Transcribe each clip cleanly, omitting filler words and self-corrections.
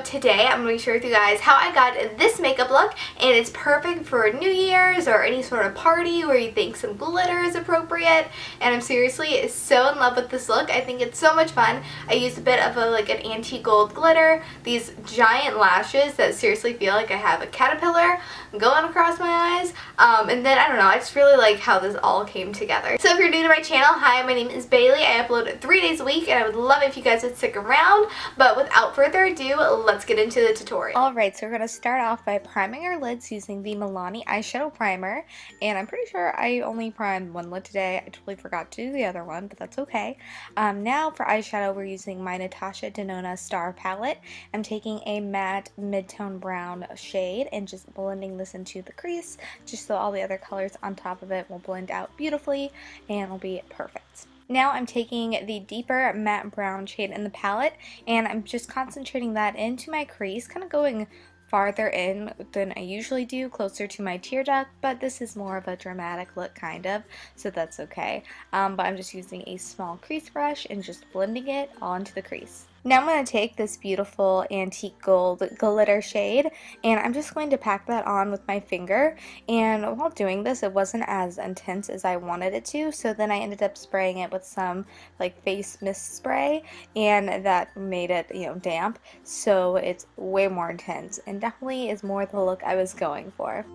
today I'm going to share with you guys how I got this makeup look, and it's perfect for New Year's or any sort of party where you think some glitter is appropriate. And I'm seriously so in love with this look. I think it's so much fun. I used a bit of an antique gold glitter, these giant lashes that seriously feel like I have a caterpillar going across my eyes, and then I don't know, I just really like how this all came together. So if you're new to my channel, hi, my name is Bailey. I upload 3 days a week and I would love it if you guys would stick around. But without further ado, let's get into the tutorial. Alright, so we're going to start off by priming our lids using the Milani eyeshadow primer, and I'm pretty sure I only primed one lid today. I totally forgot to do the other one, but that's okay. Now for eyeshadow, we're using my Natasha Denona Star palette. I'm taking a matte mid-tone brown shade and just blending this into the crease, just so all the other colors on top of it will blend out beautifully and will be perfect. Now I'm taking the deeper matte brown shade in the palette and I'm just concentrating that into my crease, kind of going farther in than I usually do, closer to my tear duct, but this is more of a dramatic look kind of, so that's okay. But I'm just using a small crease brush and just blending it onto the crease. Now I'm going to take this beautiful antique gold glitter shade and I'm just going to pack that on with my finger, and while doing this it wasn't as intense as I wanted it to, so then I ended up spraying it with some face mist spray, and that made it damp, so it's way more intense and definitely is more the look I was going for.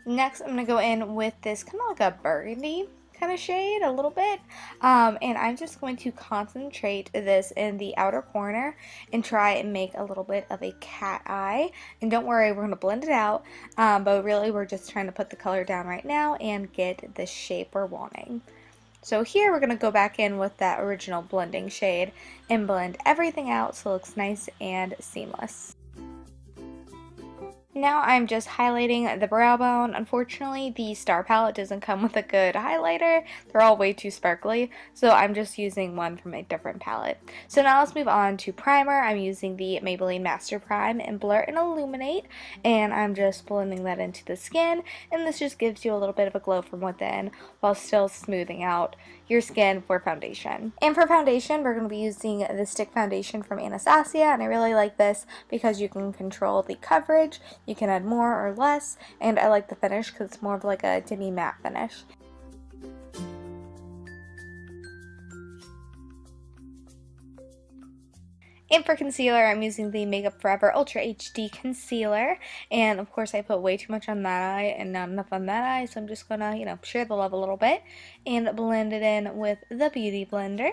Next I'm going to go in with this kind of like a burgundy kind of shade a little bit, and I'm just going to concentrate this in the outer corner and try and make a little bit of a cat eye. And don't worry, we're going to blend it out, but really we're just trying to put the color down right now and get the shape we're wanting. So here we're going to go back in with that original blending shade and blend everything out so it looks nice and seamless. Now I'm just highlighting the brow bone. Unfortunately, the Star palette doesn't come with a good highlighter. They're all way too sparkly, so I'm just using one from a different palette. So now let's move on to primer. I'm using the Maybelline Master Prime in Blur and Illuminate, and I'm just blending that into the skin, and this just gives you a little bit of a glow from within while still smoothing out your skin for foundation. And for foundation, we're going to be using the stick foundation from Anastasia, and I really like this because you can control the coverage. You can add more or less, and I like the finish because it's more of like a demi matte finish. And for concealer, I'm using the Makeup Forever Ultra HD Concealer, and of course I put way too much on that eye and not enough on that eye, so I'm just gonna, share the love a little bit and blend it in with the Beauty Blender.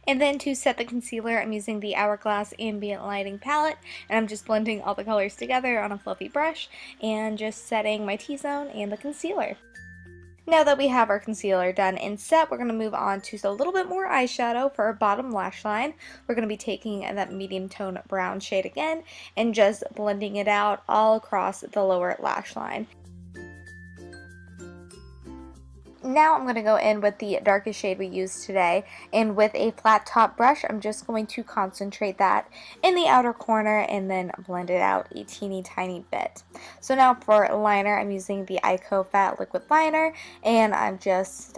And then to set the concealer, I'm using the Hourglass Ambient Lighting palette, and I'm just blending all the colors together on a fluffy brush and just setting my T-zone and the concealer. Now that we have our concealer done and set, we're going to move on to a little bit more eyeshadow for our bottom lash line. We're going to be taking that medium tone brown shade again and just blending it out all across the lower lash line. Now I'm going to go in with the darkest shade we used today, and with a flat top brush I'm just going to concentrate that in the outer corner and then blend it out a teeny tiny bit. So now for liner, I'm using the Eyeko Fat Liquid Liner, and I'm just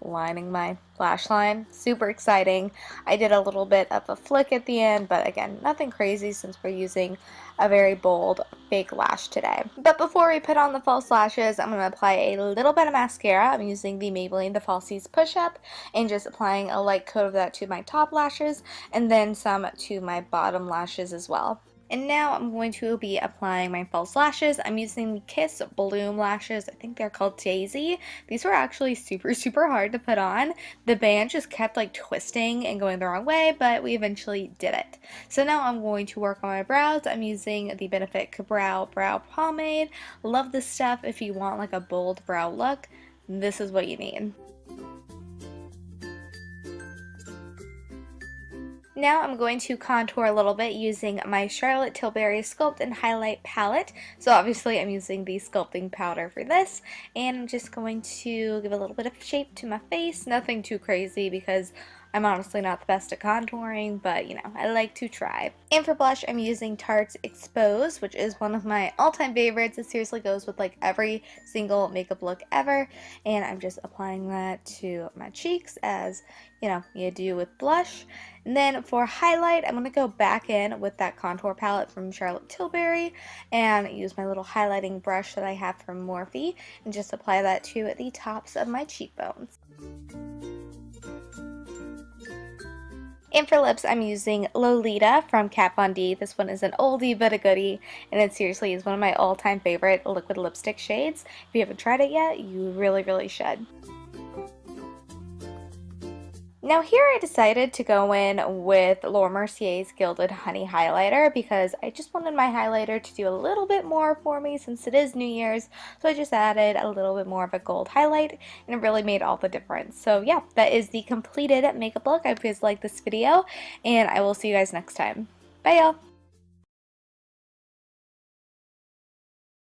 lining my lash line. Super exciting. I did a little bit of a flick at the end, but again, nothing crazy since we're using a very bold fake lash today. But before we put on the false lashes, I'm going to apply a little bit of mascara. I'm using the Maybelline The Falsies Push Up and just applying a light coat of that to my top lashes and then some to my bottom lashes as well. And now I'm going to be applying my false lashes. I'm using the Kiss Bloom lashes. I think they're called Daisy. These were actually super hard to put on. The band just kept twisting and going the wrong way, but we eventually did it. So now I'm going to work on my brows. I'm using the Benefit Ka-Brow Brow Pomade. Love this stuff if you want a bold brow look. This is what you need. Now I'm going to contour a little bit using my Charlotte Tilbury Sculpt and Highlight palette. So obviously I'm using the sculpting powder for this, and I'm just going to give a little bit of shape to my face. Nothing too crazy because I'm honestly not the best at contouring, but you know, I like to try. And for blush, I'm using Tarte's Expose, which is one of my all-time favorites. It seriously goes with like every single makeup look ever. And I'm just applying that to my cheeks as, you know, you do with blush. And then for highlight, I'm going to go back in with that contour palette from Charlotte Tilbury and use my little highlighting brush that I have from Morphe and just apply that to the tops of my cheekbones. And for lips, I'm using Lolita from Kat Von D. This one is an oldie but a goodie, and it seriously is one of my all-time favorite liquid lipstick shades. If you haven't tried it yet, you really should. Now here I decided to go in with Laura Mercier's Gilded Honey Highlighter because I just wanted my highlighter to do a little bit more for me since it is New Year's. So I just added a little bit more of a gold highlight and it really made all the difference. So yeah, that is the completed makeup look. I hope you guys liked this video and I will see you guys next time. Bye y'all!